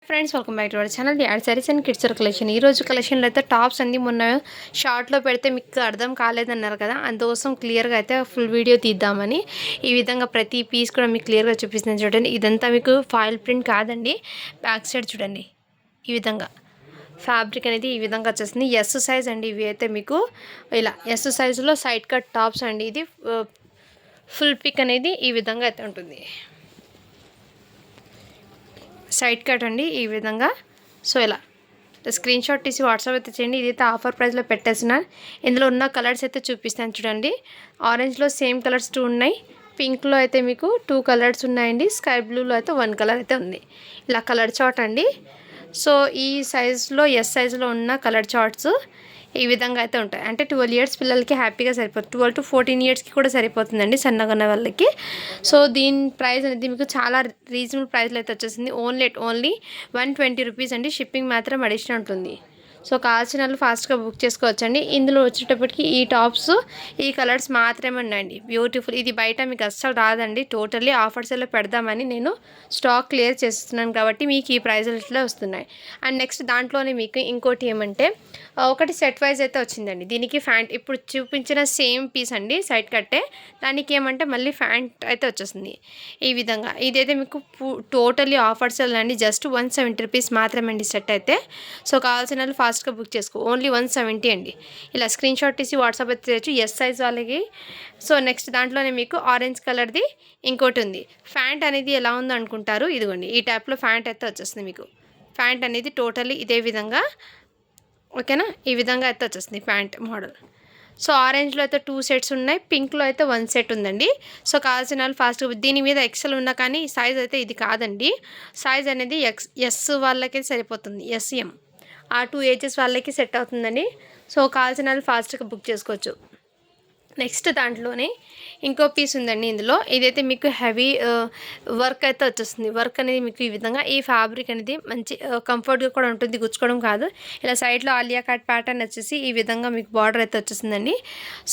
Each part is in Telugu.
Friends welcome back to our channel add saris and kids collection. ఈరోజు కలెక్షన్లో అయితే టాప్స్ అన్ని మొన్న షార్ట్లో పెడితే మీకు అర్థం కాలేదన్నారు కదా, అందుకోసం క్లియర్గా అయితే ఫుల్ వీడియో తీద్దామని ఈ విధంగా ప్రతి పీస్ కూడా మీకు క్లియర్గా చూపిస్తున్నాను. చూడండి, ఇదంతా మీకు ఫాయిల్ ప్రింట్ కాదండి. బ్యాక్ సైడ్ చూడండి, ఈ విధంగా ఫ్యాబ్రిక్ అనేది ఈ విధంగా వచ్చేస్తుంది. ఎస్ సైజ్ అండి. ఇవి అయితే మీకు ఇలా ఎస్ సైజులో సైడ్ కట్ టాప్స్ అండి. ఇది ఫుల్ పిక్ అనేది ఈ విధంగా అయితే ఉంటుంది. సైడ్ కట్ అండి ఈ విధంగా. సో ఇలా స్క్రీన్ షాట్ తీసి వాట్సాప్ అయితే చేయండి. ఇదైతే ఆఫర్ ప్రైస్లో పెట్టేస్తున్నాను. ఇందులో ఉన్న కలర్స్ అయితే చూపిస్తాను చూడండి. ఆరెంజ్లో సేమ్ కలర్స్ 2 ఉన్నాయి. పింక్లో అయితే మీకు 2 కలర్స్ ఉన్నాయండి. స్కై బ్లూలో అయితే 1 కలర్ అయితే ఉంది. ఇలా కలర్ చార్ట్ అండి. సో ఈ సైజులో ఎస్ సైజులో ఉన్న కలర్ చార్ట్స్ ఈ విధంగా అయితే ఉంటాయి. అంటే 12 ఇయర్స్ పిల్లలకి హ్యాపీగా సరిపోతుంది. 12 to 14 ఇయర్స్కి కూడా సరిపోతుందండి సన్నగా ఉన్న వాళ్ళకి. సో దీని ప్రైస్ అనేది మీకు చాలా రీజనబుల్ ప్రైస్లో అయితే వచ్చేసింది. ఓన్లీ 120 రూపీస్ అండి. షిప్పింగ్ మాత్రం అడిషనల్ ఉంటుంది. సో కావాల్సిన వాళ్ళు ఫాస్ట్గా బుక్ చేసుకోవచ్చండి. ఇందులో వచ్చేటప్పటికి ఈ టాప్స్ ఈ కలర్స్ మాత్రమే ఉన్నాయండి. బ్యూటిఫుల్. ఇది బయట మీకు అస్సలు రాదండి. టోటల్లీ ఆఫర్స్లో పెడదామని నేను స్టాక్ క్లియర్ చేస్తున్నాను కాబట్టి మీకు ఈ ప్రైజెస్లో వస్తున్నాయి. అండ్ నెక్స్ట్ దాంట్లోనే మీకు ఇంకోటి ఏమంటే ఒకటి సెట్ వైజ్ అయితే వచ్చిందండి. దీనికి ఫ్యాంట్ ఇప్పుడు చూపించిన సేమ్ పీస్ అండి, సైడ్ కట్టే. దానికి ఏమంటే మళ్ళీ ఫ్యాంట్ అయితే వచ్చేస్తుంది ఈ విధంగా. ఇదైతే మీకు టోటల్లీ ఆఫర్స్ అండి. జస్ట్ 170 రూపీస్ మాత్రమే అండి సెట్ అయితే. సో కావాల్సిన వాళ్ళు ఫాస్ట్గా బుక్ చేసుకో. ఓన్లీ 170 అండి. ఇలా స్క్రీన్ షాట్ తీసి వాట్సాప్ అయితే చేయొచ్చు ఎస్ సైజ్ వాళ్ళకి. సో నెక్స్ట్ దాంట్లోనే మీకు ఆరెంజ్ కలర్ది ఇంకోటి ఉంది. ఫ్యాంట్ అనేది ఎలా ఉందో అనుకుంటారు. ఇదిగోండి, ఈ టైప్లో ఫ్యాంట్ అయితే వచ్చేస్తుంది మీకు. ఫ్యాంట్ అనేది టోటల్లీ ఇదే విధంగా, ఓకేనా, ఈ విధంగా అయితే వచ్చేస్తుంది ప్యాంట్ మోడల్. సో ఆరెంజ్లో అయితే 2 సెట్స్ ఉన్నాయి. పింక్లో అయితే 1 సెట్ ఉందండి. సో కావాల్సిన వాళ్ళు ఫాస్ట్గా. దీని మీద ఎక్సెల్ ఉన్నా కానీ సైజ్ అయితే ఇది కాదండి. సైజ్ అనేది ఎస్ వాళ్ళకి సరిపోతుంది. ఎస్ఎం ఆ 2 ఏజెస్ వాళ్ళకి సెట్ అవుతుందండి. సో కావాల్సిన వాళ్ళు ఫాస్ట్గా బుక్ చేసుకోవచ్చు. నెక్స్ట్ దాంట్లోనే ఇంకో పీస్ ఉందండి. ఇందులో ఇదైతే మీకు హెవీ వర్క్ అయితే వచ్చేస్తుంది. వర్క్ అనేది మీకు ఈ విధంగా, ఈ ఫ్యాబ్రిక్ అనేది మంచి కంఫర్ట్గా కూడా ఉంటుంది, గుచ్చుకోవడం కాదు. ఇలా సైడ్లో ఆలియా కట్ ప్యాటర్న్ వచ్చేసి ఈ విధంగా మీకు బార్డర్ అయితే వచ్చేస్తుందండి.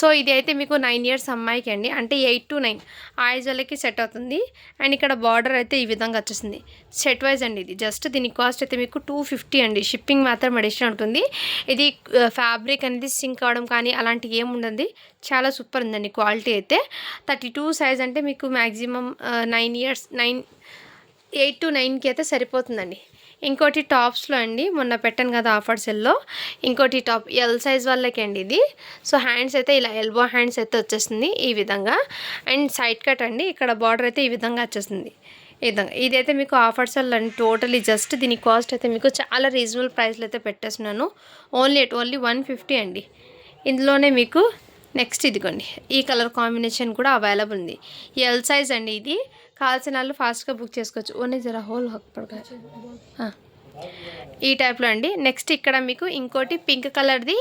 సో ఇది అయితే మీకు 9 ఇయర్స్ అమ్మాయికి అండి, అంటే 8 to 9 ఆ ఏజ్ వాళ్ళకి సెట్ అవుతుంది. అండ్ ఇక్కడ బార్డర్ అయితే ఈ విధంగా వచ్చేస్తుంది. సెట్ వైజ్ అండి. ఇది జస్ట్ దీని కాస్ట్ అయితే మీకు 250 అండి. షిప్పింగ్ మాత్రం అడిషనల్ ఉంటుంది. ఇది ఫ్యాబ్రిక్ అనేది సింక్ అవడం కానీ అలాంటివి ఏముండదు. చాలా సూపర్ ఉందండి క్వాలిటీ అయితే. 32 సైజ్ అంటే మీకు మ్యాక్సిమం 8 to 9కి అయితే సరిపోతుందండి. ఇంకోటి టాప్స్లో అండి, మొన్న పెట్టాను కదా ఆఫర్ సెల్లో, ఇంకోటి టాప్ ఎల్ సైజ్ వాళ్ళకి అండి ఇది. సో హ్యాండ్స్ అయితే ఇలా ఎల్బో హ్యాండ్స్ అయితే వచ్చేస్తుంది ఈ విధంగా. అండ్ సైడ్ కట్ అండి. ఇక్కడ బార్డర్ అయితే ఈ విధంగా వచ్చేస్తుంది ఈ విధంగా. ఇదైతే మీకు ఆఫర్ సెల్ అండి. టోటలీ జస్ట్ దీని కాస్ట్ అయితే మీకు చాలా రీజనబుల్ ప్రైస్లో అయితే పెట్టేస్తున్నాను. ఓన్లీ 150 అండి. ఇందులోనే మీకు నెక్స్ట్ ఇదిగోండి, ఈ కలర్ కాంబినేషన్ కూడా అవైలబుల్ ఉంది. ఎల్ సైజ్ అండి. ఇది కావాల్సిన వాళ్ళు ఫాస్ట్గా బుక్ చేసుకోవచ్చు. ఓన్లీ జరా హోల్ పడగా ఈ టైప్లో అండి. నెక్స్ట్ ఇక్కడ మీకు ఇంకోటి పింక్ కలర్ది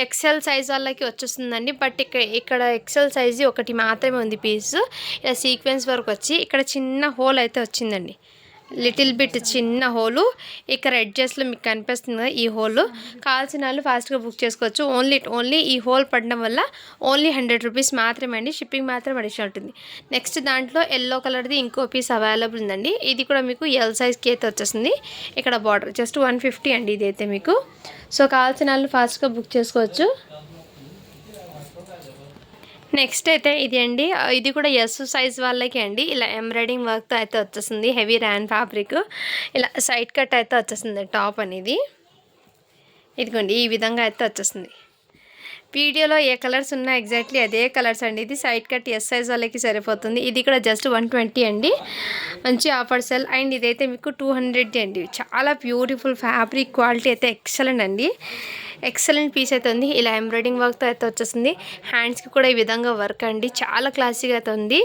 ఎక్సెల్ సైజ్ వాళ్ళకి వచ్చేస్తుందండి. బట్ ఇక్కడ ఎక్సెల్ సైజ్ ఒకటి మాత్రమే ఉంది పీస్. ఇలా సీక్వెన్స్ వర్క్ వచ్చి ఇక్కడ చిన్న హోల్ అయితే వచ్చిందండి. లిటిల్ బిట్ చిన్న హోలు ఇక్కడ ఎడ్జెస్లో మీకు కనిపిస్తుంది కదా, ఈ హోల్. కావాల్సిన వాళ్ళు ఫాస్ట్గా బుక్ చేసుకోవచ్చు. ఓన్లీ ఈ హోల్ పడడం వల్ల ఓన్లీ 100 రూపీస్ మాత్రమే అండి. షిప్పింగ్ మాత్రం అడిషనల్ ఉంటుంది. నెక్స్ట్ దాంట్లో ఎల్లో కలర్ది ఇంకో పీస్ అవైలబుల్ ఉందండి. ఇది కూడా మీకు ఎల్ సైజ్కి అయితే వచ్చేస్తుంది. ఇక్కడ బార్డర్ జస్ట్ 150 అండి ఇదైతే మీకు. సో కావాల్సిన వాళ్ళు ఫాస్ట్గా బుక్ చేసుకోవచ్చు. నెక్స్ట్ అయితే ఇది అండి. ఇది కూడా ఎస్ సైజ్ వాళ్ళకి అండి. ఇలా ఎంబ్రాయిడింగ్ వర్క్తో అయితే వచ్చేస్తుంది. Heavy rayon fabric. ఇలా సైడ్ కట్ అయితే వచ్చేస్తుంది టాప్ అనేది. ఇదిగోండి, ఈ విధంగా అయితే వచ్చేస్తుంది. వీడియోలో ఏ కలర్స్ ఉన్నా ఎగ్జాక్ట్లీ అదే కలర్స్ అండి. ఇది సైడ్ కట్ ఎస్ సైజ్ వాళ్ళకి సరిపోతుంది. ఇది కూడా జస్ట్ 120 అండి. మంచి ఆఫర్ సెల్. అండ్ ఇదైతే మీకు 200 అండి. చాలా బ్యూటిఫుల్ ఫ్యాబ్రిక్ క్వాలిటీ అయితే ఎక్సలెంట్ అండి. ఎక్సలెంట్ పీస్ అయితే ఉంది. ఇలా ఎంబ్రాయిడింగ్ వర్క్తో అయితే వచ్చేస్తుంది. హ్యాండ్స్కి కూడా ఈ విధంగా వర్క్ అండి. చాలా క్లాసీగా అయితే ఉంది.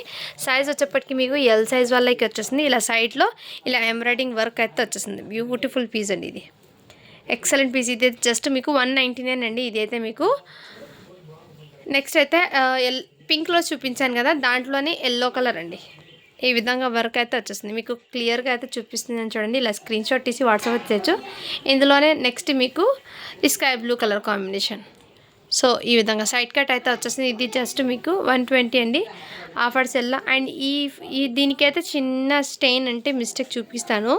సైజ్ వచ్చేప్పటికి మీకు ఎల్ సైజ్ వాళ్ళకి వచ్చేస్తుంది. ఇలా సైడ్లో ఇలా ఎంబ్రాయిడింగ్ వర్క్ అయితే వచ్చేస్తుంది. బ్యూటిఫుల్ పీస్ అండి ఇది. Excellent piece. ఇది జస్ట్ మీకు 199 అండి. ఇది అయితే మీకు నెక్స్ట్ అయితే పింక్లో చూపించాను కదా, దాంట్లోనే ఎల్లో కలర్ అండి. ఈ విధంగా వర్క్ అయితే వచ్చేస్తుంది. మీకు క్లియర్గా అయితే చూపిస్తుందని చూడండి. ఇలా స్క్రీన్ షాట్ తీసి వాట్సాప్ చేయొచ్చు. ఇందులోనే నెక్స్ట్ మీకు ఈ sky blue colour combination. So ఈ విధంగా సైడ్ కట్ అయితే వచ్చేసింది. ఇది జస్ట్ మీకు 120 అండి ఆఫర్ సెల్లో. అండ్ ఈ దీనికైతే చిన్న స్టెయిన్ అంటే మిస్టేక్ చూపిస్తాను.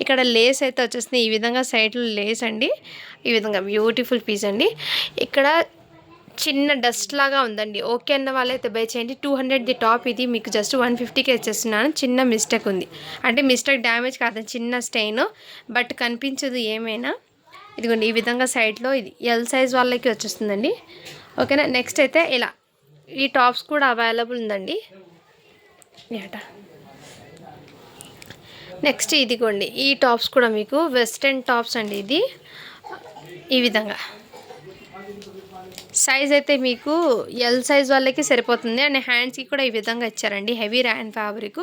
ఇక్కడ లేస్ అయితే వచ్చేసింది ఈ విధంగా, సైడ్లో లేస్ అండి. ఈ విధంగా బ్యూటిఫుల్ పీస్ అండి. ఇక్కడ చిన్న డస్ట్ లాగా ఉందండి. ఓకే అన్న వాళ్ళైతే బై చేయండి. 200 ది టాప్, ఇది మీకు జస్ట్ 150కి ఇచ్చేస్తున్నాను. చిన్న మిస్టేక్ ఉంది, అంటే మిస్టేక్ డ్యామేజ్ కాదు, చిన్న స్టెయిన్, బట్ కనిపించదు ఏమైనా. ఇదిగోండి ఈ విధంగా సైడ్లో ఇది ఎల్ సైజ్ వాళ్ళకి వచ్చేస్తుందండి. ఓకేనా. నెక్స్ట్ అయితే ఇలా ఈ టాప్స్ కూడా అవైలబుల్ ఉందండి. నెక్స్ట్ ఇదిగోండి ఈ టాప్స్ కూడా మీకు వెస్ట్రన్ టాప్స్ అండి. ఇది ఈ విధంగా సైజ్ అయితే మీకు ఎల్ సైజ్ వాళ్ళకి సరిపోతుంది. అండ్ హ్యాండ్స్కి కూడా ఈ విధంగా ఇచ్చారండి, హెవీ ర్యాన్ ఫ్యాబ్రిక్.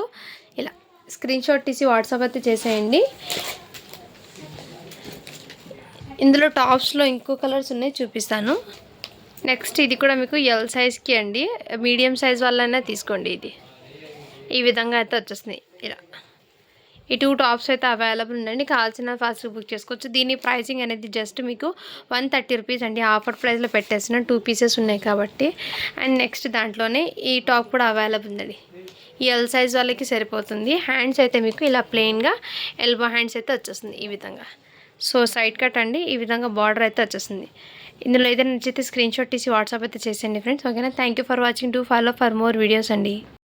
ఇలా స్క్రీన్ షాట్ తీసి వాట్సాప్ అయితే చేసేయండి. ఇందులో టాప్స్లో ఇంకో కలర్స్ ఉన్నాయి, చూపిస్తాను. నెక్స్ట్ ఇది కూడా మీకు ఎల్ సైజ్కి అండి, మీడియం సైజ్ వాళ్ళైనా తీసుకోండి. ఇది ఈ విధంగా అయితే వచ్చేస్తుంది. ఇలా ఈ 2 టాప్స్ అయితే అవైలబుల్ ఉందండి. కావాల్సిన ఫాస్ట్గా బుక్ చేసుకోవచ్చు. దీని ప్రైసింగ్ అనేది జస్ట్ మీకు 130 రూపీస్ అండి. ఆఫర్ ప్రైస్లో పెట్టేసిన 2 పీసెస్ ఉన్నాయి కాబట్టి. అండ్ నెక్స్ట్ దాంట్లోనే ఈ టాప్ కూడా అవైలబుల్ ఉందండి. ఈ ఎల్ సైజ్ వాళ్ళకి సరిపోతుంది. హ్యాండ్స్ అయితే మీకు ఇలా ప్లెయిన్గా ఎల్బో హ్యాండ్స్ అయితే వచ్చేస్తుంది ఈ విధంగా. సో సైడ్ కట్ అండి, ఈ విధంగా బార్డర్ అయితే వచ్చేస్తుంది. ఇందులో ఏదైనా నచ్చితే స్క్రీన్ షాట్ తీసి వాట్సాప్ అయితే చేసేయండి ఫ్రెండ్స్. ఓకేనా. Thank you for watching. Do follow for more videos అండి.